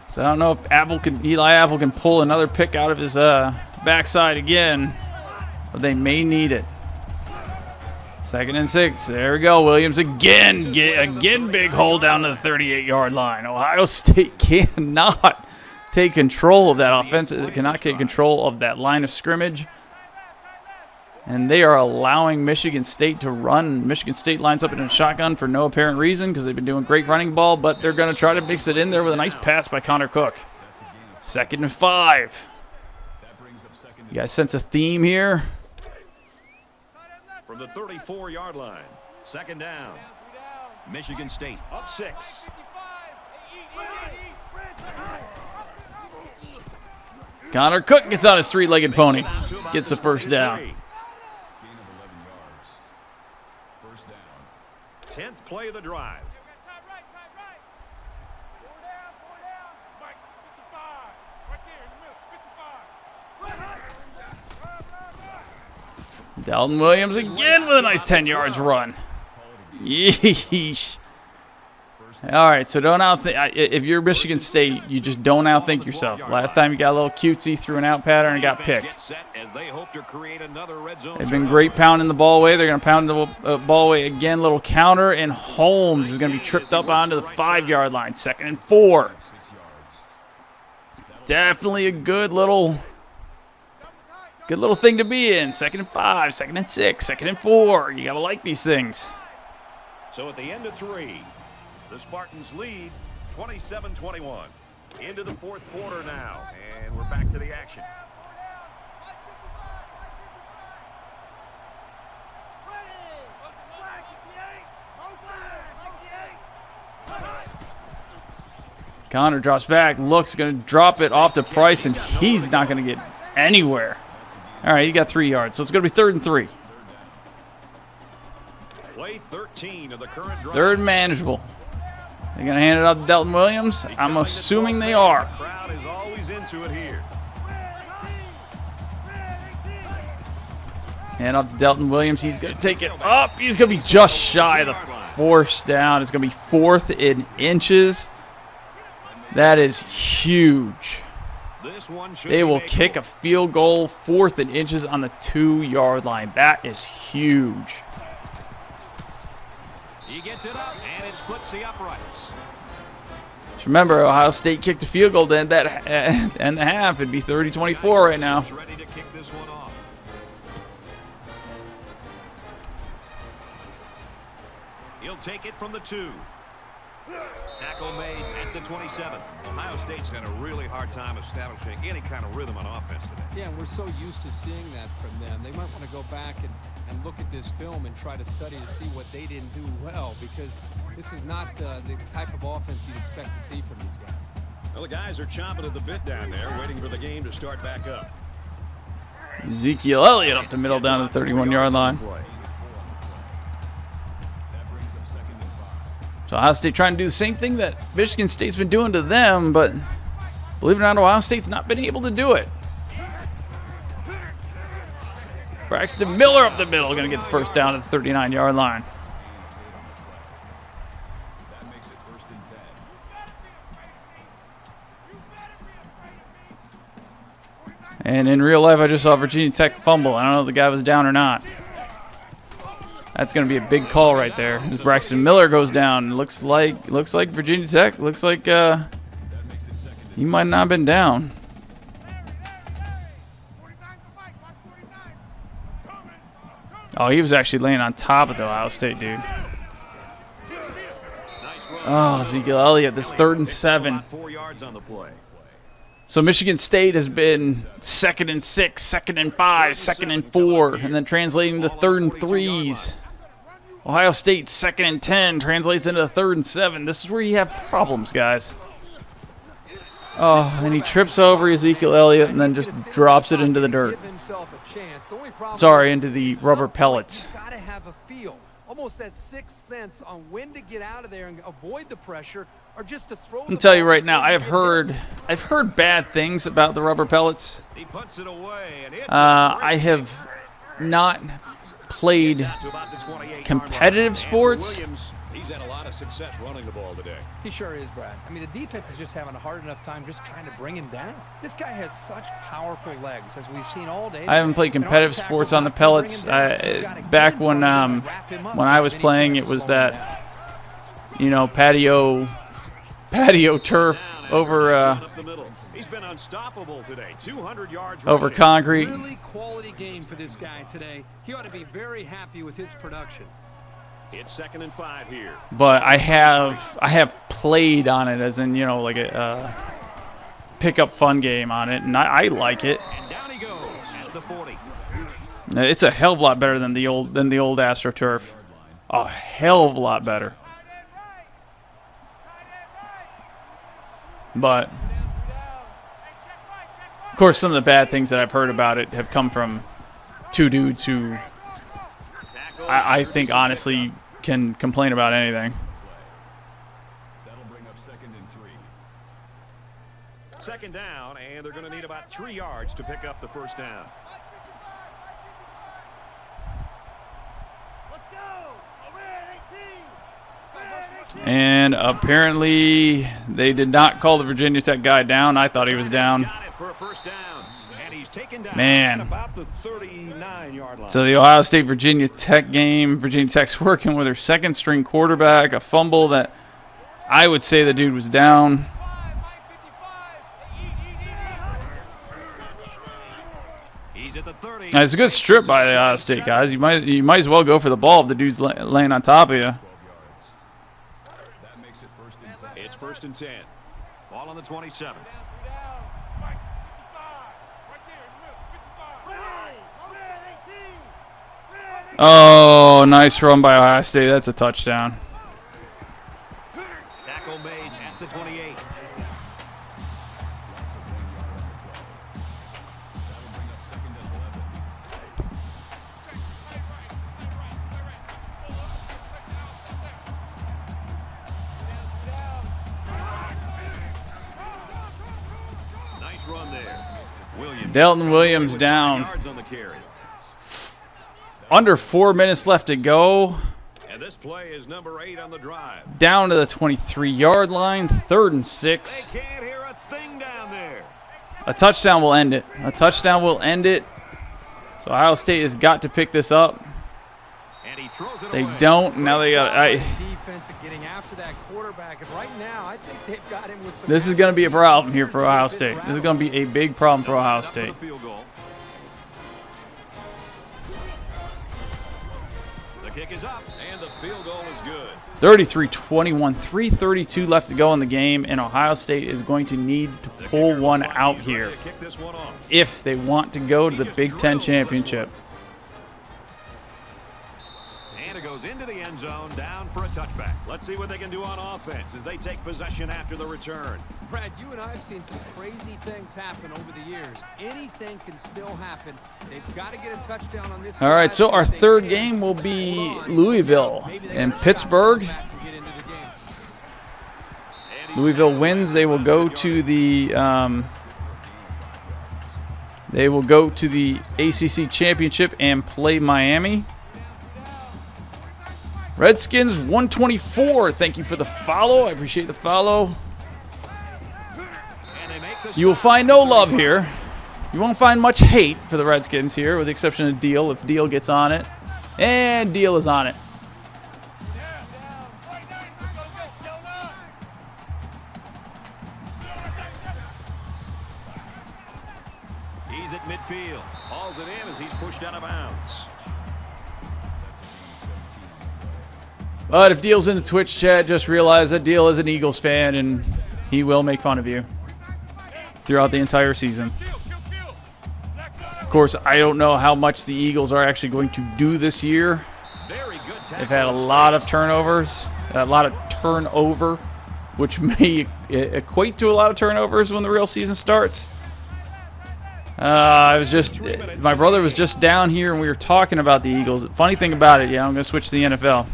So I don't know if Eli Apple can pull another pick out of his backside again, but they may need it. 2nd and 6. There we go. Williams again. Again, big hole down to the 38-yard line. Ohio State cannot take control of that offense. They cannot take control of that line of scrimmage. And they are allowing Michigan State to run. Michigan State lines up in a shotgun for no apparent reason because they've been doing great running ball, but they're going to try to mix it in there with a nice pass by Connor Cook. 2nd and 5. That brings up 2nd You and guys sense a theme here? From the 34-yard line. 2nd down. Michigan State up 6. Connor Cook gets on his 3-legged pony. Gets the first down. gain of 11 yards. 1st down. 10th play of the drive. Dalton Williams again with a nice 10 yards run. Yeesh. All right, so don't outthink. If you're Michigan State, you just don't outthink yourself. Last time you got a little cutesy, threw an out pattern, and got picked. They've been great pounding the ball away. They're going to pound the ball away again. Little counter, and Holmes is going to be tripped up onto the 5-yard line. 2nd and 4. Definitely a good little thing to be in. 2nd and 5, 2nd and 6, 2nd and 4. You got to like these things. So at the end of 3, the Spartans lead 27-21. Into the 4th quarter now, and we're back to the action. Connor drops back, looks, going to drop it off to Price, and he's not going to get anywhere. All right, he got 3 yards, so it's going to be 3rd and 3. Play 13 of the current drive. 3rd manageable. They're going to hand it off to Dalton Williams. I'm assuming they are. The crowd is always into it here. Hand off to Dalton Williams. He's going to take it up. He's going to be just shy of the 4th down. It's going to be 4th in inches. That is huge. This one should They be will makeable. kick a field goal, 4th and inches on the 2-yard line. That is huge. He gets it up, and it splits the uprights. Just remember, Ohio State kicked a field goal to end that end the half. It'd be 30-24 right now. He's ready to kick this one off. He'll take it from the 2. Tackle made at the 27. Ohio State's had a really hard time establishing any kind of rhythm on offense today. Yeah, and we're so used to seeing that from them. They might want to go back and look at this film and try to study to see what they didn't do well, because this is not the type of offense you'd expect to see from these guys. Well, the guys are chomping at the bit down there, waiting for the game to start back up. Ezekiel Elliott up the middle down to the 31-yard line. So Ohio State trying to do the same thing that Michigan State's been doing to them, but believe it or not, Ohio State's not been able to do it. Braxton Miller up the middle, going to get the first down at the 39-yard line. That makes it 1st and 10. And in real life, I just saw Virginia Tech fumble. I don't know if the guy was down or not. That's going to be a big call right there. As Braxton Miller goes down, looks like Virginia Tech. Looks like he might not have been down. Oh, he was actually laying on top of the Ohio State dude. Oh, Ezekiel Elliott, this 3rd and 7. 4 yards on the play. So Michigan State has been 2nd and 6, 2nd and 5, 2nd and 4, and then translating to 3rd and 3s. Ohio State 2nd and 10 translates into 3rd and 7. This is where you have problems, guys. Oh, and he trips over Ezekiel Elliott and then just drops it into the dirt. Sorry, into the rubber pellets. You've got to have a feel, almost that 6th sense on when to get out of there and avoid the pressure, or just to throw. I can tell you right now, I've heard bad things about the rubber pellets. He punts it away, and it's I have not played competitive sports. Williams, he's had a lot of success running the ball today. He sure is, Brad. I mean, the defense is just having a hard enough time just trying to bring him down. This guy has such powerful legs, as we've seen all day. I haven't played competitive sports on the pellets. Back when I was playing, it was that, you know, patio turf over He's been unstoppable today. 200 yards over rushing. concrete. Really quality game for this guy today. He ought to be very happy with his production. It's 2nd and 5 here. But I have played on it, as in, you know, like a pickup fun game on it, and I like it. And down he goes at the 40. It's a hell of a lot better than the old AstroTurf. A hell of a lot better. But of course, some of the bad things that I've heard about it have come from 2 dudes who I think honestly can complain about anything. That'll bring up 2nd and 3. 2nd down, and they're going to need about 3 yards to pick up the 1st down. Let's go! Red 18! And apparently they did not call the Virginia Tech guy down. I thought he was down. Got it for a 1st down, and he's taken down Man. at about the 39-yard line. So the Ohio State-Virginia Tech game, Virginia Tech's working with their 2nd-string quarterback, a fumble that I would say the dude was down. He's at the 30. Now, it's a good strip by the Ohio State guys. You might as well go for the ball if the dude's laying on top of you. 12 yards. That makes it 1st and 10. It's 1st and 10. Ball on the 27. Oh, nice run by Ohio State. That's a touchdown. Tackle made at the 28. Loss of 1 yard on the play. That'll bring up 2nd and 11. Nice run there. Williams. Delton Williams down. Yards on the carry. Under 4 minutes left to go. And this play is number 8 on the drive. Down to the 23-yard line, 3rd and 6. They can't hear a thing down there. A touchdown will end it. A touchdown will end it. So Ohio State has got to pick this up. And he throws it They away. don't. Now they got. Defense and getting after that quarterback. And right now, I think they've got him with some. This is going to be a problem here for Ohio State. This is going to be a big problem for Ohio Up for State. the field goal. The kick is up, and the field goal is good. 33-21, 3:32 left to go in the game, and Ohio State is going to need to The pull kicker one looks like out he's ready here to kick this one off. if they want to go to the Big Ten championship. And it goes into the end zone, down for a touchback. Let's see what they can do on offense as they take possession after the return. Brad, you and I have seen some crazy things happen over the years. Anything can still happen. They've got to get a touchdown on this. All right, so our drive if they third can. game will be Hold on. Louisville Maybe they and got a shot to Pittsburgh. come back and get into the game. And he's Louisville down wins. They will go to the ACC championship and play Miami. Redskins 124. Thank you for the follow. I appreciate the follow. And they make the You will stop. find no love here. You won't find much hate for the Redskins here, with the exception of Deal, if Deal gets on it. And Deal is on it. He's at midfield. Hauls it in as he's pushed out of bounds. But if Deal's in the Twitch chat, just realize that Deal is an Eagles fan, and he will make fun of you throughout the entire season. Of course, I don't know how much the Eagles are actually going to do this year. Very good tackle. They've had a lot of turnovers, a lot of turnover, which may equate to a lot of turnovers when the real season starts. My brother was just down here, and we were talking about the Eagles. Funny thing about it, yeah, I'm going to switch to the NFL.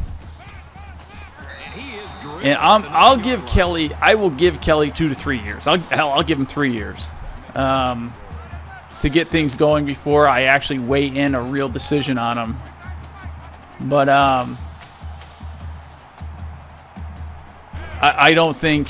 And he is drilled And at the I'll 9-yard give line. Kelly. I will give Kelly 2 to 3 years. I'll give him 3 years to get things going before I actually weigh in a real decision on him. But I don't think.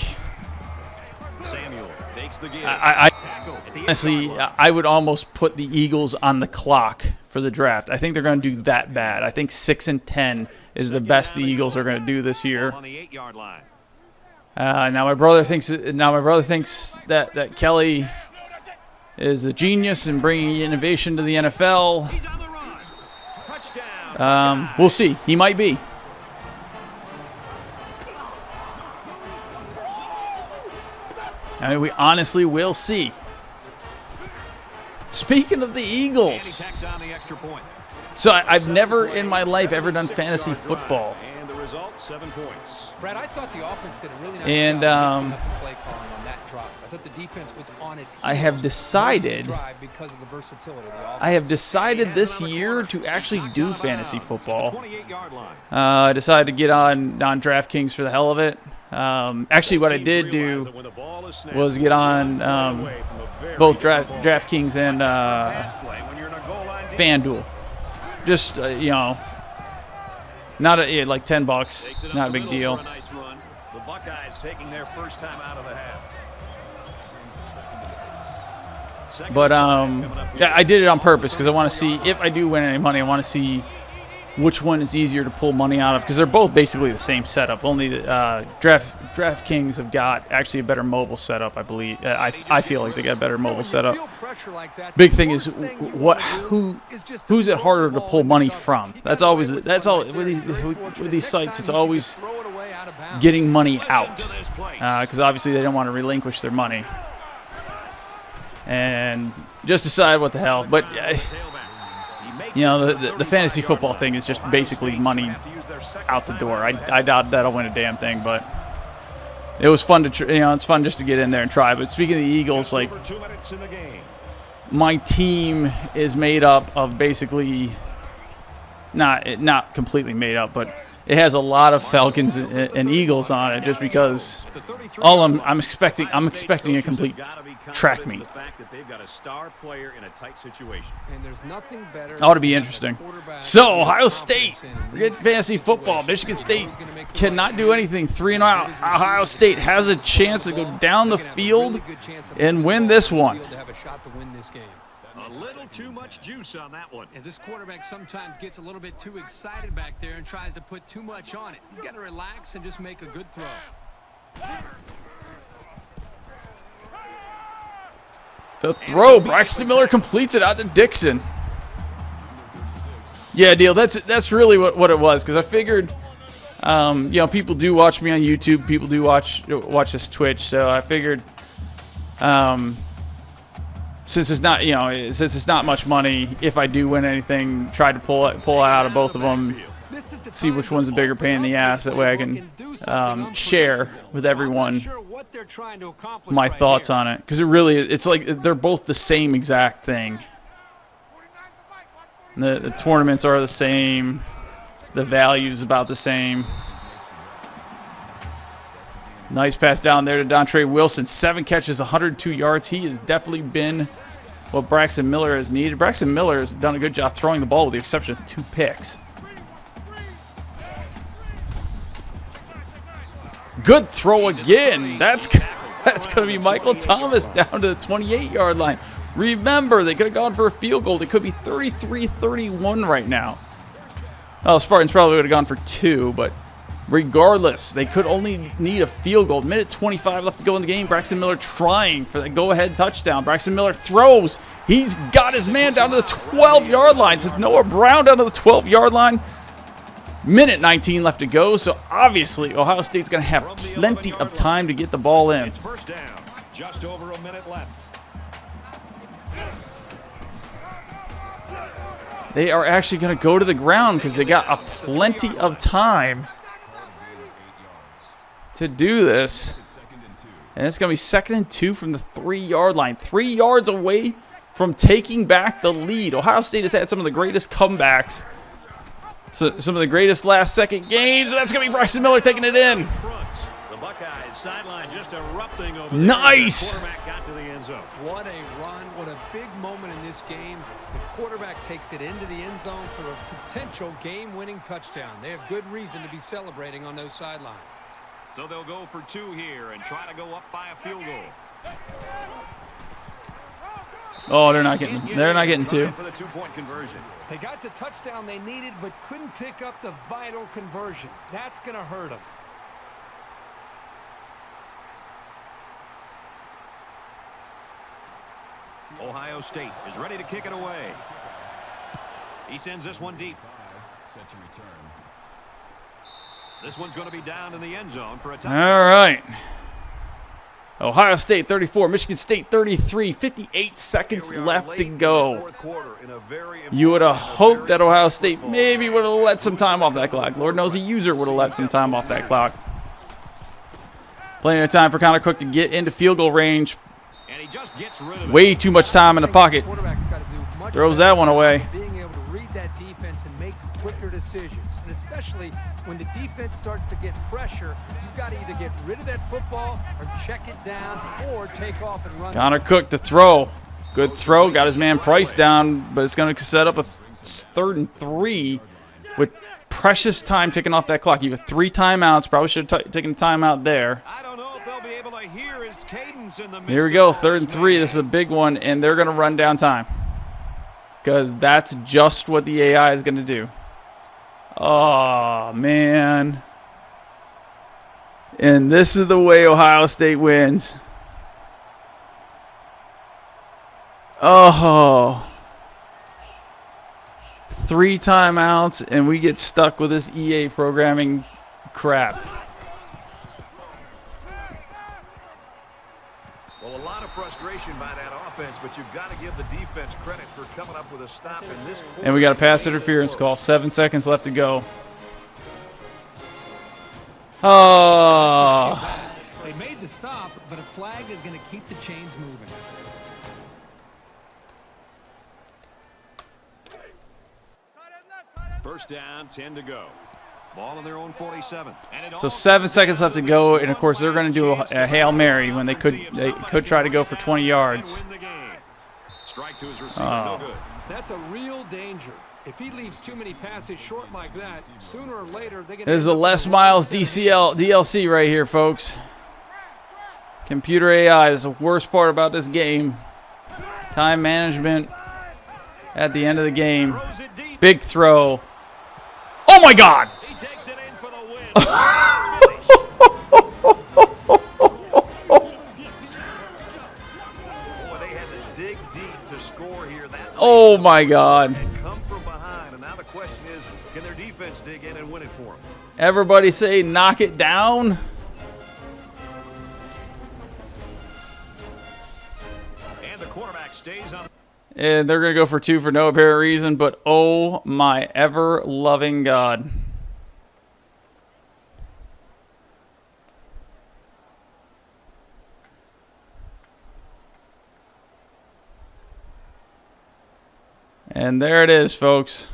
Samuel takes the give. I Tackle at the honestly, 8-yard line. I would almost put the Eagles on the clock for the draft. I think they're going to do that bad. I think 6-10 is the best the Eagles are going to do this year. On the 8-yard line. Now my brother thinks that Kelly is a genius in bringing innovation to the NFL. He's on the run. Touchdown. We'll see. He might be. I mean, we honestly will see. Speaking of the And he Eagles, tacks on the extra point. so I've never in my life ever done fantasy 76-yard football. drive. And the result, 7 points. Brad, I thought the offense did a really nice And, job mixing up the play calling on that drop. I thought the defense was on its I have heels decided- most of the drive because of the versatility of the offense. I have decided this year to actually do fantasy football. 28-yard line. I decided to get on DraftKings for the hell of it. Actually, what I did do was get on both DraftKings and FanDuel. Just not like $10, not a big deal. The Buckeyes taking their first time out of the half. But I did it on purpose because I want to see if I do win any money. I want to see which one is easier to pull money out of because they're both basically the same setup. Only DraftKings have got actually a better mobile setup, I believe. I feel like they got a better mobile setup. Big thing is who's it harder to pull money from? That's all with these sites. It's always getting money out because obviously they don't want to relinquish their money and just decide what the hell. But the fantasy football thing is just basically money out the door. I doubt that'll win a damn thing, but it was fun to it's fun just to get in there and try. But speaking of the Eagles, like, Over 2 minutes in the game. my team is made up of basically not completely made up, but it has a lot of Falcons and Eagles on it just because all I'm expecting a complete track meet. The fact that they've got a star player in a tight situation. And there's nothing better Ought to be than interesting. a quarterback So, Ohio State, forget fantasy football. Michigan State cannot do anything. 3-0. Ohio State has a chance to go down the field and win this one. A little too much juice on that one. And this quarterback sometimes gets a little bit too excited back there and tries to put too much on it. He's got to relax and just make a good throw. The throw, Braxton Miller completes it out to Dixon. Yeah, Deal. That's really what it was, because I figured, you know, people do watch me on YouTube, people do watch this Twitch, so I figured, since it's not, you know, since it's not much money, if I do win anything, try to pull it out of both of them, see which one's a bigger pain in the ass. That way I can share with everyone my thoughts on it, because it's like they're both the same exact thing. The tournaments are the same, the value's about the same. Nice pass down there to Dontre Wilson. 7 catches, 102 yards. He has definitely been what Braxton Miller has needed. Braxton Miller has done a good job throwing the ball with the exception of 2 picks. Good throw again. That's going to be Michael Thomas down to the 28-yard line. Remember, they could have gone for a field goal. It could be 33-31 right now. Oh, Spartans probably would have gone for 2, but regardless, they could only need a field goal. Minute 25 left to go in the game. Braxton Miller trying for that go-ahead touchdown. Braxton Miller throws. He's got his man down to the 12-yard line. So Noah Brown down to the 12-yard line. Minute 19 left to go. So obviously, Ohio State's going to have plenty of time to get the ball in. It's first down. Just over a minute left. They are actually going to go to the ground because they got plenty of time to do this. And it's going to be 2nd and 2 from the 3-yard line. 3 yards away from taking back the lead. Ohio State has had some of the greatest comebacks. So, some of the greatest last-second games. That's going to be Braxton Miller taking it in. The Buckeyes sideline just erupting over nice. the quarterback got to the end zone. What a run. What a big moment in this game. The quarterback takes it into the end zone for a potential game-winning touchdown. They have good reason to be celebrating on those sidelines. So they'll go for 2 here and try to go up by a field goal. Oh, they're not getting 2. For the 2-point conversion. They got the touchdown they needed, but couldn't pick up the vital conversion. That's going to hurt them. Ohio State is ready to kick it away. He sends this one deep. Set to return. This one's going to be down in the end zone for a touchdown. All right. Ohio State 34, Michigan State 33, 58 seconds left to go. You would have hoped that Ohio State maybe would have let some time off that clock. Lord knows a user would have let some time off that clock. Plenty of time for Connor Cook to get into field goal range. And he just gets rid of it. Way too much time in the pocket. Throws that one away. Being able to read that defense and make quicker decisions. And especially when the defense starts to get pressure, you've got to either get rid of that football or check it down or take off and run. Connor Cook to throw. Good throw. Got his man Price down, but it's going to set up a 3rd and 3 with precious time ticking off that clock. You have 3 timeouts. Probably should have taken a timeout there. I don't know if they'll be able to hear his cadence in the midst. Here we go. 3rd and 3. This is a big one, and they're going to run down time because that's just what the AI is going to do. Oh, man. And this is the way Ohio State wins. Oh. 3 timeouts, and we get stuck with this EA programming crap. Well, a lot of frustration by that offense, but you've got to give the defense credit for coming up with a stop in this quarter. And we got a pass interference call. 7 seconds left to go. Oh. They made the stop, but a flag is going to keep the chains moving. First down, 10 to go. Ball on their own 47. So 7 seconds left to go, and of course they're going to do a Hail Mary when they could try to go for 20 yards. Strike to his receiver, no good. That's a real danger. If he leaves too many passes short like that, sooner or later they're going to. This is a Les Miles DLC right here, folks. Computer AI is the worst part about this game. Time management at the end of the game. Throws it deep. Big throw. Oh my God! He takes it in for the win. Boy, they had to dig deep to score here. That Oh my God! and come from behind. And now the question is, can their defense dig in and win it for them? Everybody say knock it down. And the quarterback stays on. And they're going to go for 2 for no apparent reason, but oh my ever-loving God. And there it is, folks.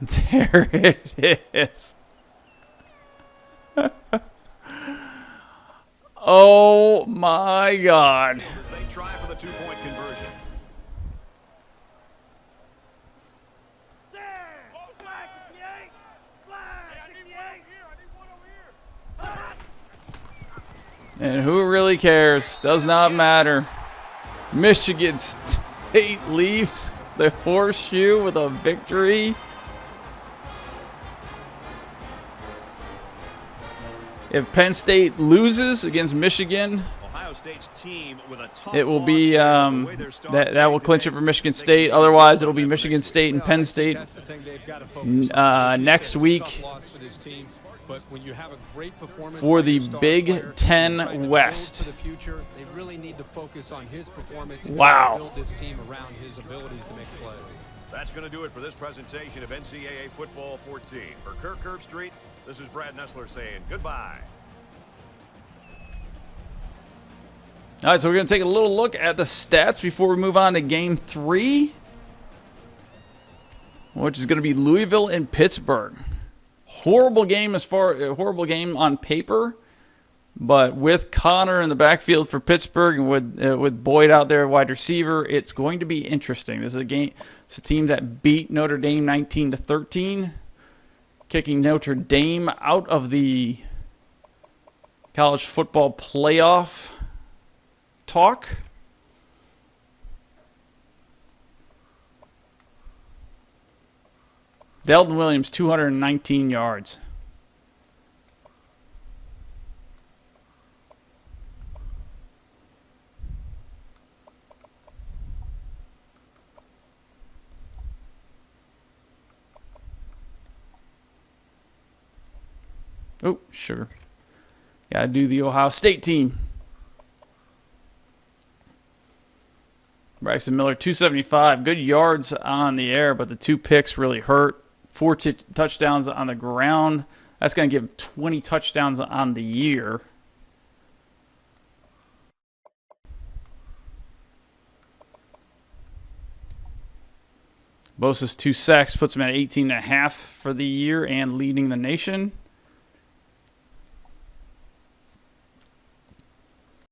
There it is. Oh my God. As they try for the 2-point conversion. Flag 68. Flag 68. And who really cares? Does not matter. Michigan State leaves the horseshoe with a victory. If Penn State loses against Michigan, Ohio State's team with a tough it will loss be there. The way they're starting that will clinch it for Michigan State. Otherwise, it'll be Michigan State and Penn State That's the thing they've got to focus on. next week Tough loss for this team, but when you have a great performance for by the your star Big player, Ten trying to build West. for the future, they really need to focus on his performance and Wow. build this team around his abilities to make plays. That's going to do it for this presentation of NCAA Football 14. For Kirk Herbstreit, this is Brad Nessler saying goodbye. All right, so we're going to take a little look at the stats before we move on to Game 3, which is going to be Louisville and Pittsburgh. Horrible game horrible game on paper, but with Connor in the backfield for Pittsburgh and with Boyd out there wide receiver, it's going to be interesting. This is a game. It's a team that beat Notre Dame 19-13, kicking Notre Dame out of the college football playoff talk. Delton Williams, 219 yards. Oh, sugar. Gotta do the Ohio State team. Braxton Miller, 275. Good yards on the air, but the 2 picks really hurt. 4 touchdowns on the ground. That's going to give him 20 touchdowns on the year. Bosa's 2 sacks puts him at 18.5 for the year and leading the nation.